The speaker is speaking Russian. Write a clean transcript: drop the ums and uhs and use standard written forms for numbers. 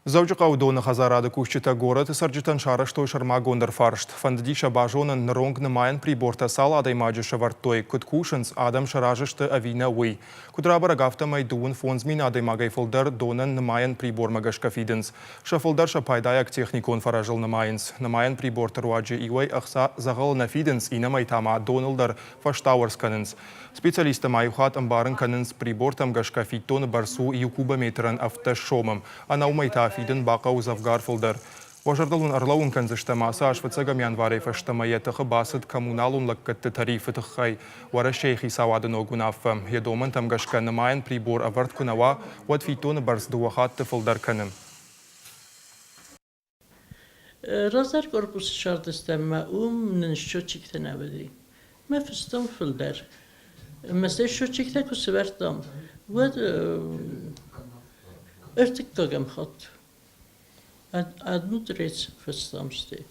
Завджука у Доны хазарады кущита город и сарджитан шараш той шарма гондер фаршт. Фæндыди базонын ныронг Нымайæн приборты сал адæймаджы фæрæзыл кусынц адәм шаражышты авина уй. Кудрабараг афтәмәй дуын фонзмин адæймагәй фылдәр Донын Нымайән прибормæ фидынц. Фылдәр пайдайаг техникон фæрәзыл нымайынц. Нымайән приборты руаджы иуәй æхца дзәгъәлы на фидынц иннәмәй тама донылдар фæстауæрц канынц. Специалисты майухат амбарын канынц прибортам фидтоны барсу и кубометрын автошомым. Она умайта фидын бақа узавгар фылдәр. Важардалун арлаун канзыштамасы ашвыцагам январей фæстәмәй тăхы басыт коммуналун лаккатты тарифы тăххай. Вара шейхи савадын огунаффа. Едомын тамгашка Нымайән прибор аварт кунава ват фидтоны барс дуахатты фылдәр каным. Разар корпусы шартыстамма умнын счетчиктен абеди. Ма фыстам фылдәр. Mesela счетчикте кусывертам. Вот örtük kagam hat. Одну треть фыстамсты.